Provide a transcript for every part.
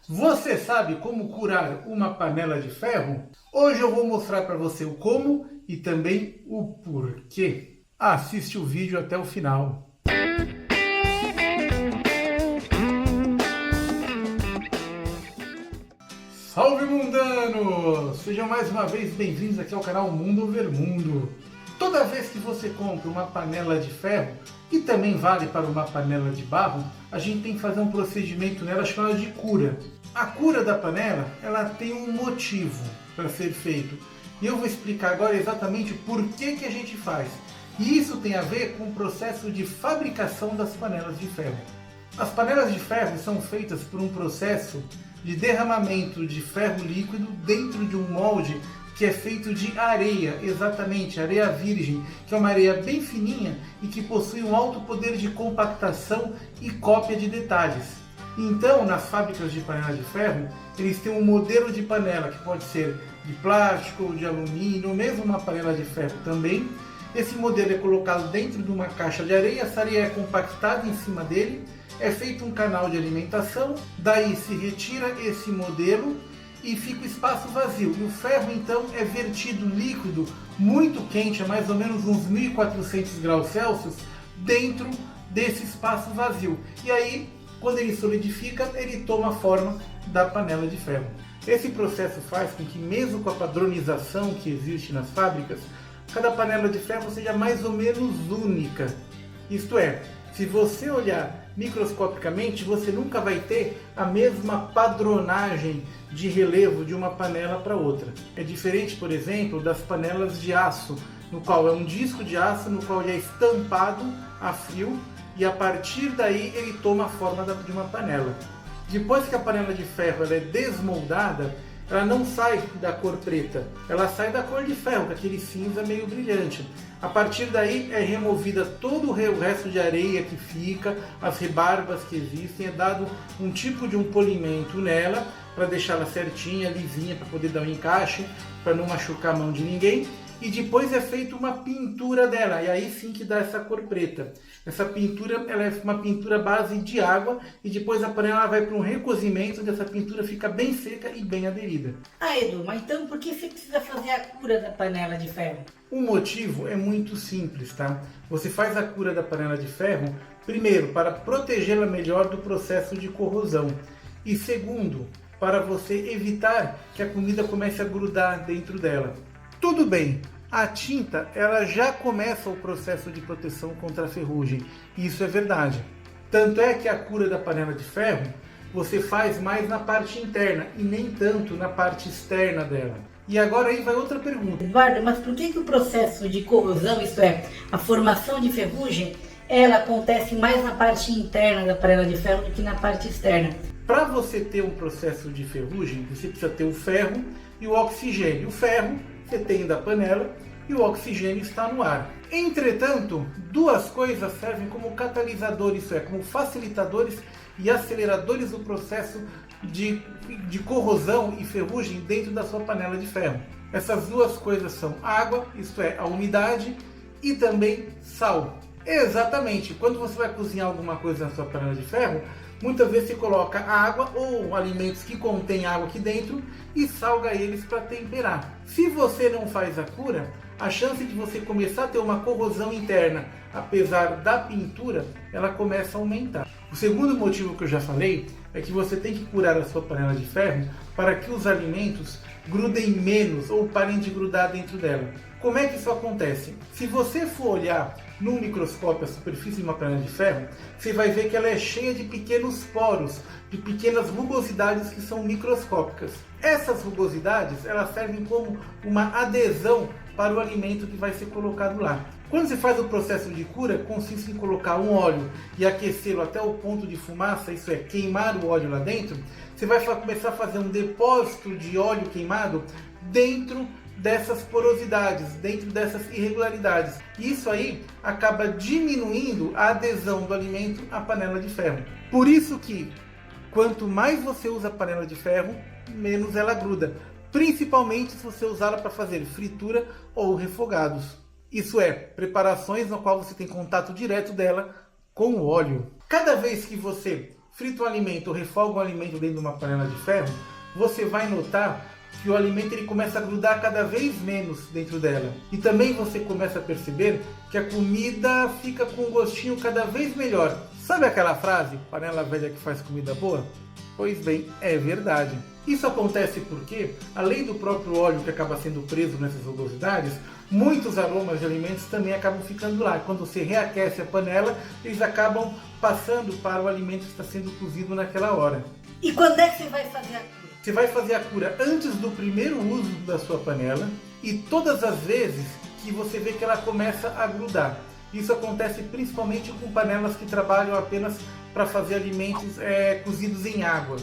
Você sabe como curar uma panela de ferro? Hoje eu vou mostrar para você o como e também o porquê. Assiste o vídeo até o final. Salve mundanos! Sejam mais uma vez bem-vindos aqui ao canal Mundo Over Mundo. Toda vez que você compra uma panela de ferro, que também vale para uma panela de barro, a gente tem que fazer um procedimento nela chamado de cura. A cura da panela, ela tem um motivo para ser feito. E eu vou explicar agora exatamente por que a gente faz. E isso tem a ver com o processo de fabricação das panelas de ferro. As panelas de ferro são feitas por um processo de derramamento de ferro líquido dentro de um molde que é feito de areia, exatamente, areia virgem, que é uma areia bem fininha e que possui um alto poder de compactação e cópia de detalhes. Então, nas fábricas de panela de ferro, eles têm um modelo de panela que pode ser de plástico, de alumínio, ou mesmo uma panela de ferro também. Esse modelo é colocado dentro de uma caixa de areia, essa areia é compactada em cima dele, é feito um canal de alimentação, daí se retira esse modelo e fica o espaço vazio. E o ferro então é vertido líquido, muito quente, a mais ou menos uns 1400 graus Celsius, dentro desse espaço vazio. E aí, quando ele solidifica, ele toma a forma da panela de ferro. Esse processo faz com que, mesmo com a padronização que existe nas fábricas, cada panela de ferro seja mais ou menos única. Isto é, se você olhar microscopicamente, você nunca vai ter a mesma padronagem de relevo de uma panela para outra. É diferente, por exemplo, das panelas de aço, no qual é um disco de aço no qual ele é estampado a frio e a partir daí ele toma a forma de uma panela. Depois que a panela de ferro ela é desmoldada, ela não sai da cor preta, ela sai da cor de ferro, com aquele cinza meio brilhante. A partir daí é removida todo o resto de areia que fica, as rebarbas que existem, é dado um tipo de um polimento nela, para deixá-la certinha, lisinha, para poder dar um encaixe, para não machucar a mão de ninguém. E depois é feita uma pintura dela, e aí sim que dá essa cor preta. Essa pintura ela é uma pintura base de água, e depois a panela vai para um recozimento, onde essa pintura fica bem seca e bem aderida. Ah, Edu, mas então por que você precisa fazer a cura da panela de ferro? O motivo é muito simples, tá? Você faz a cura da panela de ferro, primeiro, para protegê-la melhor do processo de corrosão. E segundo, para você evitar que a comida comece a grudar dentro dela. Tudo bem, a tinta ela já começa o processo de proteção contra a ferrugem, isso é verdade. Tanto é que a cura da panela de ferro você faz mais na parte interna e nem tanto na parte externa dela. E agora aí vai outra pergunta. Eduardo, mas por que o processo de corrosão, isto é, a formação de ferrugem, ela acontece mais na parte interna da panela de ferro do que na parte externa? Para você ter um processo de ferrugem, você precisa ter o ferro e o oxigênio. O ferro você tem da panela e o oxigênio está no ar. Entretanto, duas coisas servem como catalisadores, isso é, como facilitadores e aceleradores do processo de corrosão e ferrugem dentro da sua panela de ferro. Essas duas coisas são água, isto é, a umidade, e também sal. Exatamente, quando você vai cozinhar alguma coisa na sua panela de ferro, muitas vezes você coloca água ou alimentos que contêm água aqui dentro e salga eles para temperar. Se você não faz a cura, a chance de você começar a ter uma corrosão interna, apesar da pintura, ela começa a aumentar. O segundo motivo que eu já falei é que você tem que curar a sua panela de ferro para que os alimentos grudem menos ou parem de grudar dentro dela. Como é que isso acontece? Se você for olhar no microscópio a superfície de uma panela de ferro, você vai ver que ela é cheia de pequenos poros, de pequenas rugosidades que são microscópicas. Essas rugosidades elas servem como uma adesão para o alimento que vai ser colocado lá. Quando você faz o processo de cura, consiste em colocar um óleo e aquecê-lo até o ponto de fumaça, isso é, queimar o óleo lá dentro, você vai começar a fazer um depósito de óleo queimado dentro dessas porosidades, dentro dessas irregularidades. Isso aí acaba diminuindo a adesão do alimento à panela de ferro. Por isso que, quanto mais você usa a panela de ferro, menos ela gruda. Principalmente se você usá-la para fazer fritura ou refogados. Isso é, preparações no qual você tem contato direto dela com o óleo. Cada vez que você frita um alimento ou refoga um alimento dentro de uma panela de ferro, você vai notar que o alimento ele começa a grudar cada vez menos dentro dela. E também você começa a perceber que a comida fica com um gostinho cada vez melhor. Sabe aquela frase, panela velha que faz comida boa? Pois bem, é verdade. Isso acontece porque, além do próprio óleo que acaba sendo preso nessas rugosidades, muitos aromas de alimentos também acabam ficando lá. Quando você reaquece a panela, eles acabam passando para o alimento que está sendo cozido naquela hora. E quando é que você vai fazer a cura? Você vai fazer a cura antes do primeiro uso da sua panela e todas as vezes que você vê que ela começa a grudar. Isso acontece principalmente com panelas que trabalham apenas para fazer alimentos cozidos em água.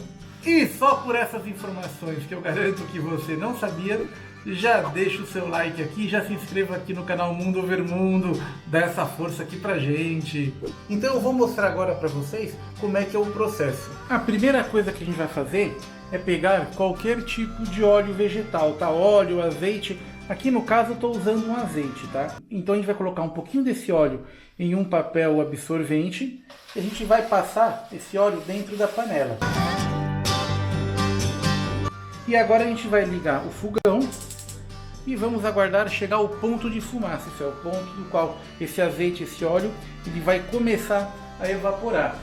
E só por essas informações que eu garanto que você não sabia, já deixa o seu like aqui, já se inscreva aqui no canal Mundo Over Mundo, dá essa força aqui pra gente. Então eu vou mostrar agora para vocês como é que é o processo. A primeira coisa que a gente vai fazer é pegar qualquer tipo de óleo vegetal, tá? Óleo, azeite. Aqui no caso eu estou usando um azeite, tá? Então a gente vai colocar um pouquinho desse óleo em um papel absorvente e a gente vai passar esse óleo dentro da panela. E agora a gente vai ligar o fogão e vamos aguardar chegar ao ponto de fumaça. Esse é o ponto do qual esse azeite, esse óleo, ele vai começar a evaporar.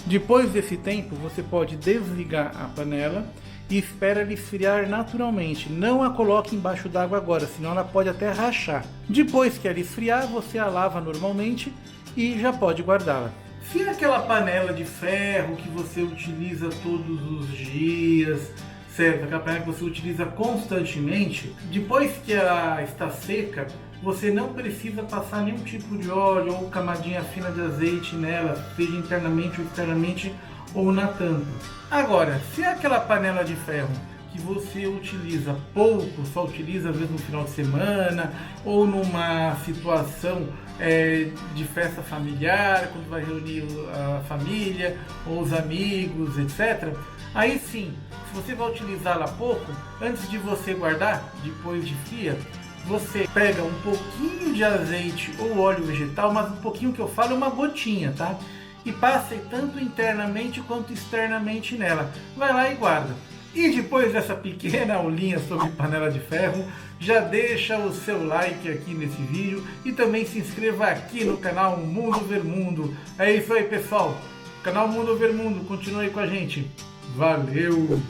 Depois desse tempo, você pode desligar a panela e espera ela esfriar naturalmente. Não a coloque embaixo d'água agora, senão ela pode até rachar. Depois que ela esfriar, você a lava normalmente e já pode guardá-la. Se é aquela panela de ferro que você utiliza todos os dias, certo? Aquela panela que você utiliza constantemente, depois que ela está seca, você não precisa passar nenhum tipo de óleo ou camadinha fina de azeite nela, seja internamente ou externamente ou na tampa. Agora, se é aquela panela de ferro que você utiliza pouco, só utiliza às vezes no final de semana ou numa situação de festa familiar, quando vai reunir a família ou os amigos, etc. Aí sim, se você vai utilizá-la pouco, antes de você guardar, depois de fria, você pega um pouquinho de azeite ou óleo vegetal, mas um pouquinho que eu falo é uma gotinha, tá? E passe tanto internamente quanto externamente nela. Vai lá e guarda. E depois dessa pequena aulinha sobre panela de ferro, já deixa o seu like aqui nesse vídeo e também se inscreva aqui no canal Mundo Over Mundo. É isso aí, pessoal. Canal Mundo Over Mundo, continue aí com a gente. Valeu!